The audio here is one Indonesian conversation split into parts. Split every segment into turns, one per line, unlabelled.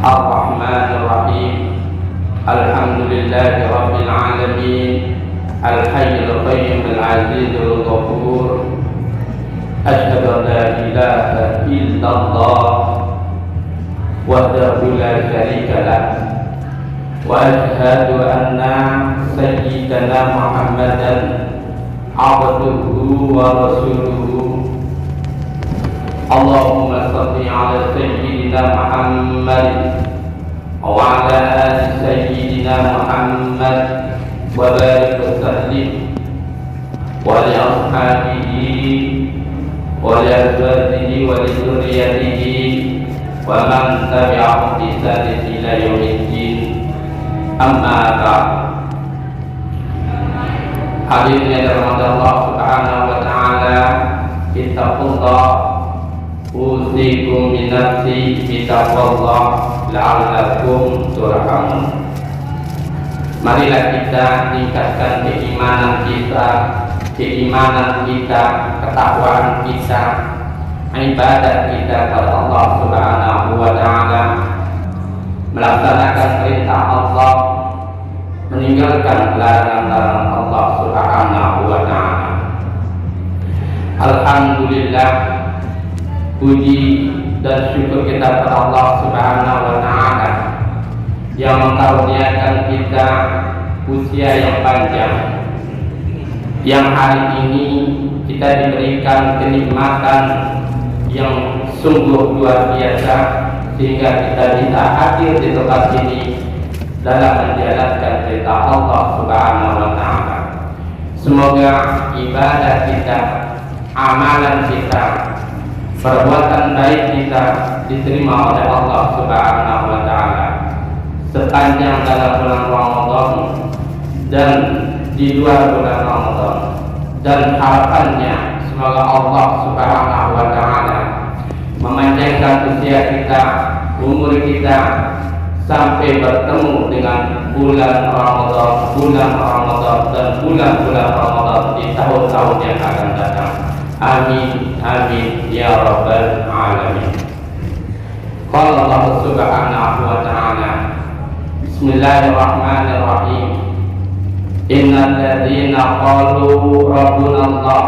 Ar-Rahmanir-Rahim. Alhamdulillahi Rabbil Alamin. Al-Hayyul Qayyumul Azizul Ghafur. Asyhadu an la ilaha illallah wahdahu la syarika lah. Wa asyhadu anna sayyidana Muhammadan abduhu wa rasuluhu. Allahumma salli ala sayyidina Muhammad wa ala ali sayyidina Muhammad wa barik wa sallim wa li ashabihi wa li azwajihi wa li dzurriyyatihi wa man tabi'ahum bi ihsanin ila yaumiddin. Amma ba'd. Hadirin yang dirahmati Allah Subhanahu wa taala, ittaqullah. Usikum min nafsi bitaqwallah la'allakum turhamun. Marilah kita tingkatkan keimanan kita, ketakwaan kita, ibadat kita kepada Allah Subhanahu wa taala, melaksanakan perintah Allah, meninggalkan larangan-larangan Allah Subhanahu wa taala. Alhamdulillah, puji dan syukur kita kepada Allah Subhanahu wa taala yang mengaruniakan kita usia yang panjang, yang hari ini kita diberikan kenikmatan yang sungguh luar biasa sehingga kita bisa hadir di tempat ini dalam menjalankan perintah Allah Subhanahu wa taala. Semoga ibadah kita, amalan kita, perbuatan baik kita diterima oleh Allah Subhanahu wa taala sepanjang dalam bulan Ramadan dan di luar bulan Ramadan, dan harapannya semoga Allah Subhanahu wa taala memanjangkan usia kita, umur kita sampai bertemu dengan bulan Ramadan dan bulan-bulan Ramadan di tahun-tahun yang akan datang. Amin amin ya rabbal alamin. Qala Allah Subhanahu wa ta'ala, Bismillahirrahmanirrahim. Innal ladzina qalu rabbuna Allah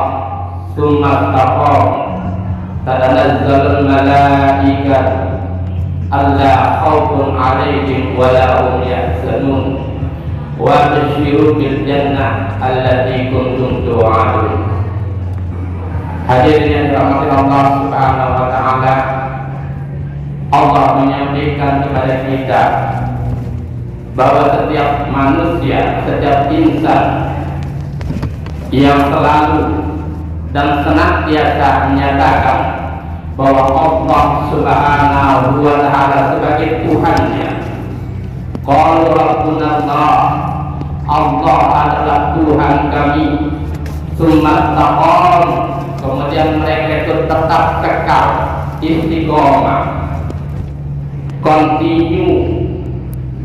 tsumma istaqamu tatanazzalu malaikatu alla khaufun 'alaihim wa la hum yahzanun wa basyiru bil jannah allati kuntum tu'adun. Hadirin yang dirahmati Allah Subhanahu wa taala, Allah menyampaikan kepada kita bahwa setiap manusia, setiap insan yang selalu dan senantiasa menyatakan bahwa Allah Subhanahu wa taala sebagai Tuhannya. Qalu rabbuna Allah adalah Tuhan kami. Tsumma istaqamu, kemudian mereka itu tetap kekal, istiqomah, continue,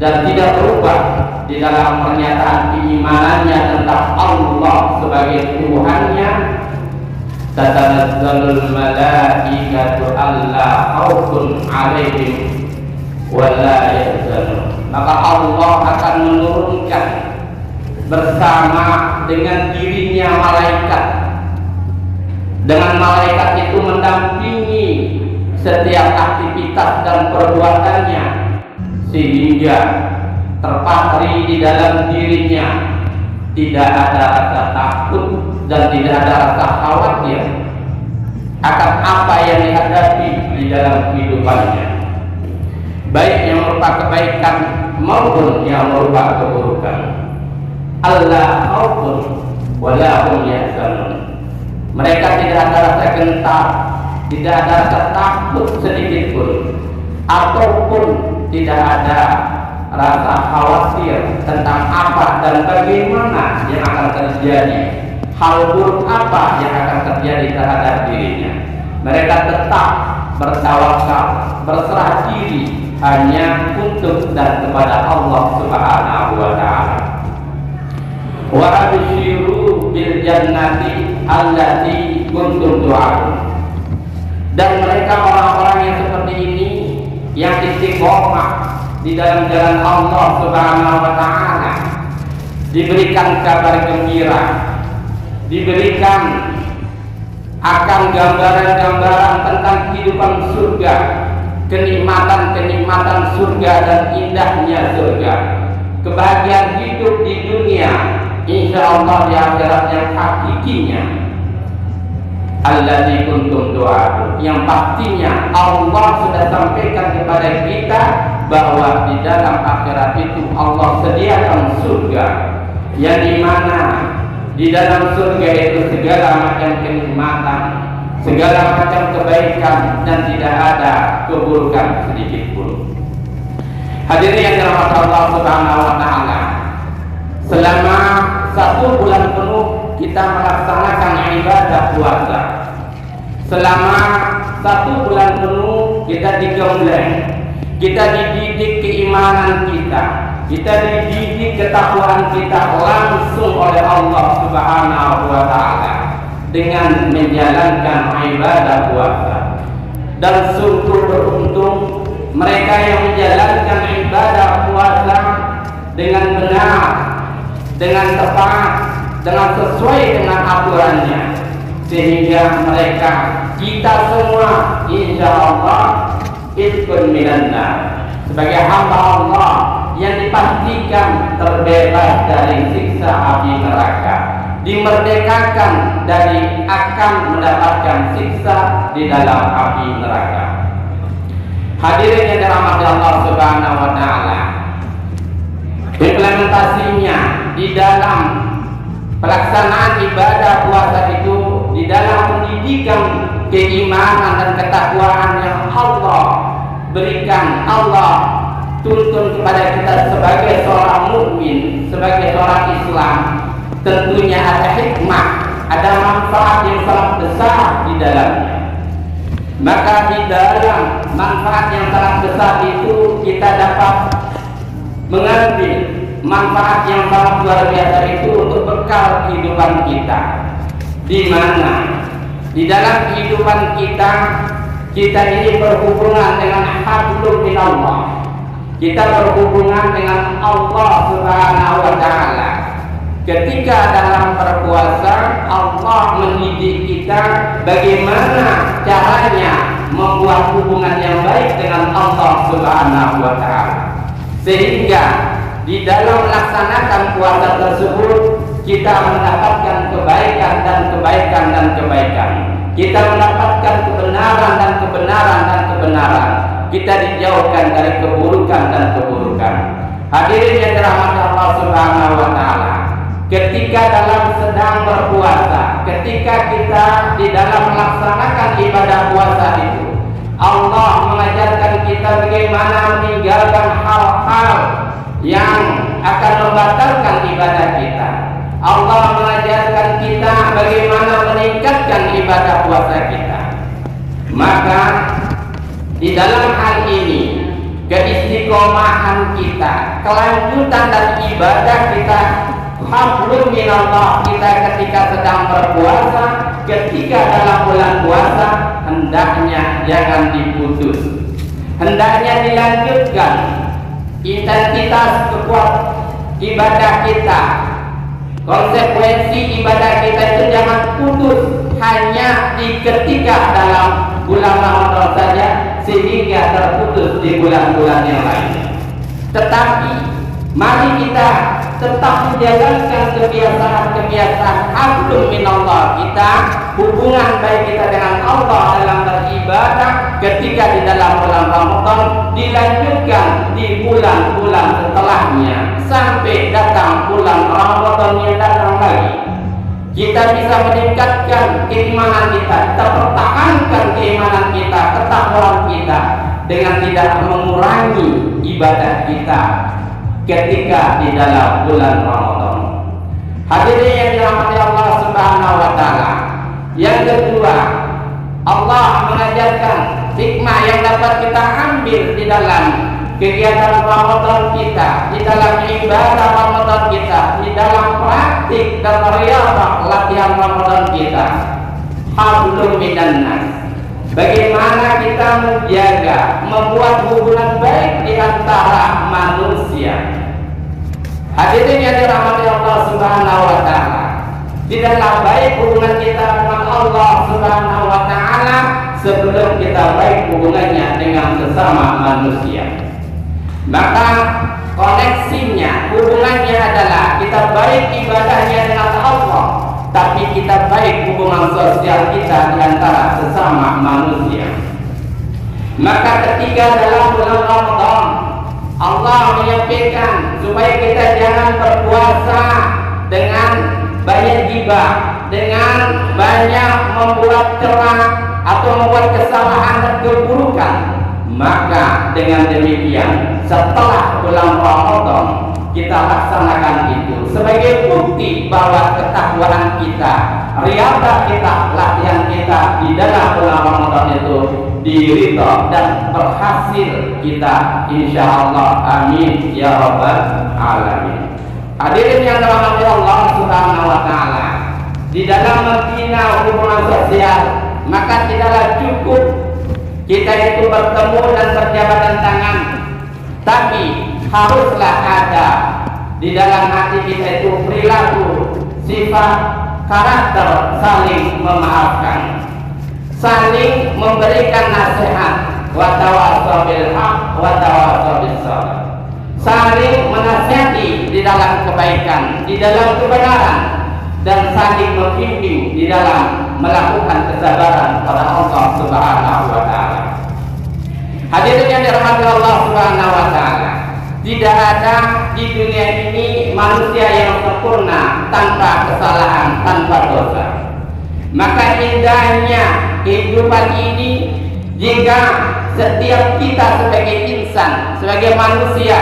dan tidak berubah di dalam pernyataan keimanannya tentang Allah sebagai Tuhannya. Tatanazzalul malaikatu alla khaufun 'alaihim wa la yahzanun. Maka Allah akan menurunkan bersama dengan dirinya malaikat. Dengan malaikat itu mendampingi setiap aktivitas dan perbuatannya sehingga terpatri di dalam dirinya tidak ada rasa takut dan tidak ada rasa khawatir akan apa yang dihadapi di dalam kehidupannya, baik yang merupakan kebaikan maupun yang merupakan keburukan. Allah khaufun wa la hum yahzanun. Mereka tidak ada rasa gentar, tidak ada rasa takut sedikit pun, ataupun tidak ada rasa khawatir tentang apa dan bagaimana yang akan terjadi, hal buruk apa yang akan terjadi terhadap dirinya. Mereka tetap bertawakal, berserah diri hanya untuk dan kepada Allah Subhanahu wa taala. Wa abshiru bil jannati allati kuntum tu'adun. Dan mereka orang-orang yang seperti ini, yang istiqomah istiqomah di dalam jalan Allah Subhanahu wa taala, diberikan kabar gembira, diberikan akan gambaran-gambaran tentang kehidupan surga, kenikmatan-kenikmatan surga dan indahnya surga, kebahagiaan hidup di dunia, insya Allah di akhirat yang hakikinya. Alladzi kuntum tu'adun, yang pastinya Allah sudah sampaikan kepada kita bahwa di dalam akhirat itu Allah sediakan surga, yang dimana di dalam surga itu segala macam kenikmatan, segala macam kebaikan, dan tidak ada keburukan sedikit pun. Hadirin yang dirahmati Allah Subhanahu wa taala, selama 1 bulan penuh kita melaksanakan ibadah puasa. Selama 1 bulan penuh kita digembleng, kita dididik keimanan kita dididik ketakwaan kita langsung oleh Allah Subhanahu wa taala dengan menjalankan ibadah puasa. Dan sungguh beruntung mereka yang menjalankan ibadah puasa dengan benar, dengan tepat, dengan sesuai dengan aturannya, sehingga mereka, kita semua insya Allah ikut minanna, sebagai hamba Allah yang dipastikan terbebas dari siksa api neraka, dimerdekakan dari akan mendapatkan siksa di dalam api neraka. Hadirin yang dirahmati Allah Subhanahu wa taala, implementasinya di dalam pelaksanaan ibadah puasa itu, di dalam pendidikan keimanan dan ketakwaan yang Allah berikan, Allah tuntun kepada kita sebagai seorang mukmin, sebagai seorang Islam, tentunya ada hikmah, ada manfaat yang sangat besar di dalamnya. Maka di dalam manfaat yang sangat besar itu kita dapat mengambil manfaat yang sangat luar biasa itu untuk bekal kehidupan kita, di mana di dalam kehidupan kita ini berhubungan dengan hablum minallah, kita berhubungan dengan Allah Subhanahu wa taala. Ketika dalam berpuasa, Allah mendidik kita bagaimana caranya membuat hubungan yang baik dengan Allah Subhanahu wa taala, sehingga di dalam melaksanakan puasa tersebut kita mendapatkan kebaikan dan kebaikan dan kebaikan, kita mendapatkan kebenaran dan kebenaran dan kebenaran, kita dijauhkan dari keburukan dan keburukan. Hadirin yang dirahmati Allah Subhanahu wa taala, ketika dalam sedang berpuasa, ketika kita di dalam melaksanakan ibadah puasa itu, Allah mengajarkan kita bagaimana meninggalkan hal-hal yang akan membatalkan ibadah kita. Allah mengajarkan kita bagaimana meningkatkan ibadah puasa kita. Maka di dalam hal ini, keistiqomahan kita, kelanjutan dan ibadah kita, hablum minallah kita ketika sedang berpuasa, ketika dalam bulan puasa, hendaknya jangan diputus, hendaknya dilanjutkan intensitas kekuat ibadah kita. Konsekuensi ibadah kita itu jangan putus hanya di ketika dalam bulan Ramadan saja sehingga terputus di bulan-bulan yang lain. Tetapi mari kita tetap menjalankan kebiasaan-kebiasaan hablum minallah kita, hubungan baik kita dengan Allah dalam beribadah ketika di dalam bulan Ramadan, dilanjutkan di bulan-bulan setelahnya sampai datang bulan Ramadan yang datang lagi. Kita bisa meningkatkan keimanan kita, kita pertahankan keimanan kita, ketakwaan kita dengan tidak mengurangi ibadah kita ketika di dalam bulan Ramadan. Hadirin yang dirahmati Allah Subhanahu wa taala, yang kedua, Allah mengajarkan hikmah yang dapat kita ambil di dalam kegiatan Ramadan kita, di dalam ibadah Ramadan kita, di dalam praktik dan riyadhah latihan Ramadan kita. Hablum minan nas, Bagaimana kita menjaga, membuat hubungan baik di antara manusia. Hadirin yang dirahmati Allah Subhanahu wa taala, tidaklah baik hubungan kita dengan Allah Subhanahu wa taala sebelum kita baik hubungannya dengan sesama manusia. Maka koneksinya, hubungannya adalah kita baik ibadahnya dengan Allah, tapi kita baik hubungan sosial kita di antara sesama manusia. Maka ketika dalam bulan Ramadan Allah menyampaikan supaya kita jangan berpuasa dengan banyak gibah, dengan banyak membuat celah atau membuat kesalahan dan keburukan. Maka dengan demikian setelah bulan Ramadan kita laksanakan itu sebagai bukti bahwa ketakwaan kita, riyadhah kita, latihan kita di dalam bulan Ramadan itu diridha dan berhasil kita, insyaallah. Amin ya rabbal alamin. Hadirin yang dirahmati Allah Subhanahu wa taala, di dalam membina hubungan sosial maka tidaklah cukup kita itu bertemu dan berjabatan tangan, tapi haruslah ada di dalam hati kita itu perilaku, sifat, karakter saling memaafkan, saling memberikan nasihat, wa tawassaw bil haq wa tawassaw bis sabr, saling menasihati di dalam kebaikan, di dalam kebenaran, dan saling membimbing di dalam melakukan kesabaran pada Allah Subhanahu wa taala. Hadirin yang dirahmati Allah Subhanahu wa taala, tidak ada di dunia ini manusia yang sempurna tanpa kesalahan, tanpa dosa. Maka indahnya kehidupan ini jika setiap kita sebagai insan, sebagai manusia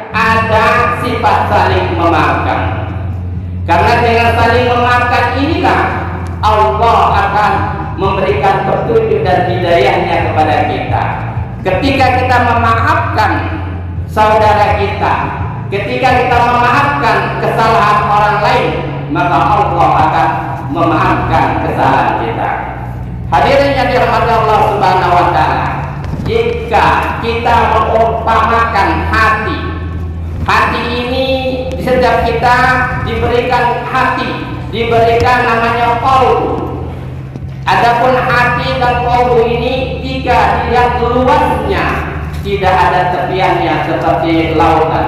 ada sifat saling memaafkan. Karena dengan saling memaafkan inilah Allah akan memberikan petunjuk dan hidayahnya kepada kita. Ketika kita memaafkan saudara kita, ketika kita memaafkan kesalahan orang lain, maka Allah akan memaafkan kesalahan kita. Hadirin yang dirahmati Allah Subhanahu wa taala, jika kita mengumpamakan hati ini, setiap kita diberikan hati, diberikan namanya qalbu. Adapun hati dan qalbu ini jika dilihat luasnya tidak ada tepiannya seperti lautan.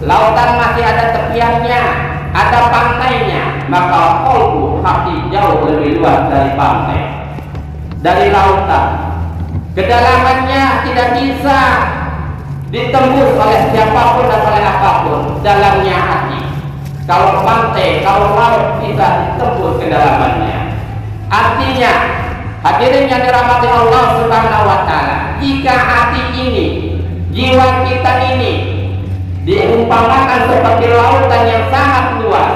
Lautan masih ada tepiannya, ada pantainya, maka qalbu, hati jauh lebih luas dari pantai, dari lautan. Kedalamannya tidak bisa ditembus oleh siapapun dan oleh apapun. Dalamnya hati, kalau pantai, kalau laut bisa ditembus kedalamannya. Artinya, hadirin yang dirahmati Allah Subhanahu wa taala, jika hati ini, jiwa kita ini diumpamakan seperti lautan yang sangat luas,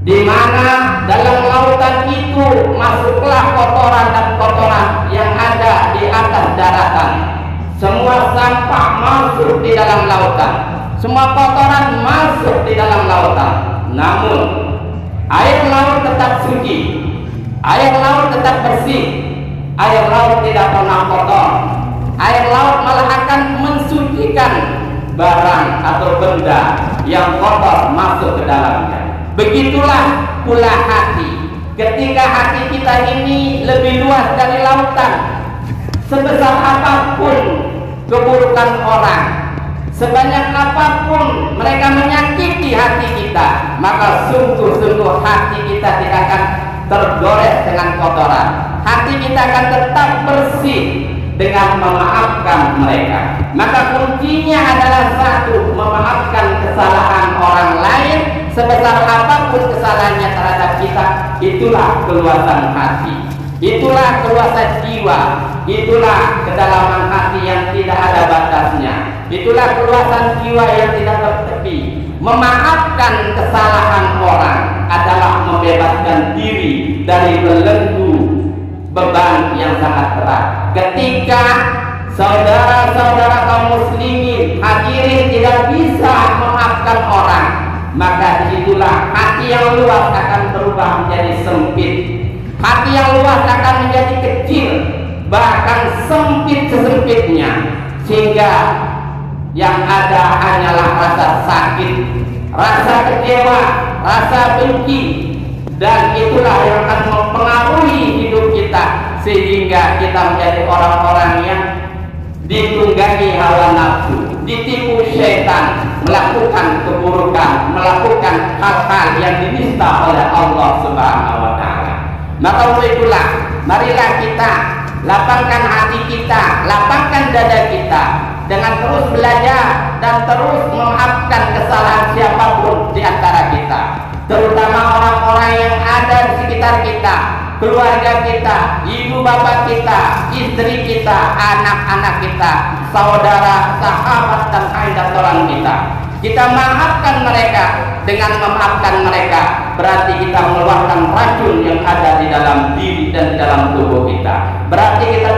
di mana dalam lautan itu masuklah kotoran dan kotoran yang ada di atas daratan. Semua sampah masuk di dalam lautan, semua kotoran masuk di dalam lautan. Namun air laut tetap suci, air laut tetap bersih, air laut tidak pernah kotor. Air laut malah akan mensucikan barang atau benda yang kotor masuk ke dalamnya. Begitulah pula hati. Ketika hati kita ini lebih luas dari lautan, sebesar apapun keburukan orang, sebanyak apapun mereka menyakiti hati kita, maka sungguh-sungguh hati kita tidak akan tergores dengan kotoran. Hati kita akan tetap bersih dengan memaafkan mereka. Maka kuncinya adalah satu, memaafkan kesalahan orang lain sebesar apapun kesalahannya terhadap kita. Itulah keluasan hati, itulah keluasan jiwa, itulah kedalaman hati yang tidak ada batasnya, itulah keluasan jiwa yang tidak bertepi. Memaafkan kesalahan orang adalah membebaskan diri dari belenggu beban yang sangat berat. Ketika saudara-saudara kaum muslimin hadirin tidak bisa memaafkan orang, maka disitulah hati yang luas akan berubah menjadi sempit, hati yang luas akan menjadi kecil, bahkan sempit sesempitnya, sehingga yang ada hanyalah rasa sakit, rasa kecewa, rasa benci, dan itulah yang akan mempengaruhi hidup kita, sehingga kita menjadi orang-orang yang ditunggangi hawa nafsu, ditipu syaitan, melakukan keburukan, melakukan hal-hal yang dinista oleh Allah Subhanahu wa Ta'ala. Maka untuk itulah, marilah kita lapangkan hati kita, lapangkan dada kita dengan terus belajar dan terus memaafkan kesalahan siapapun di antara kita, terutama orang-orang yang ada di sekitar kita, keluarga kita, ibu bapak kita, istri kita, anak-anak kita, saudara, sahabat, dan anak kita. Kita maafkan mereka. Dengan memaafkan mereka berarti kita mengeluarkan racun yang ada di dalam diri dan di dalam tubuh kita. Berarti kita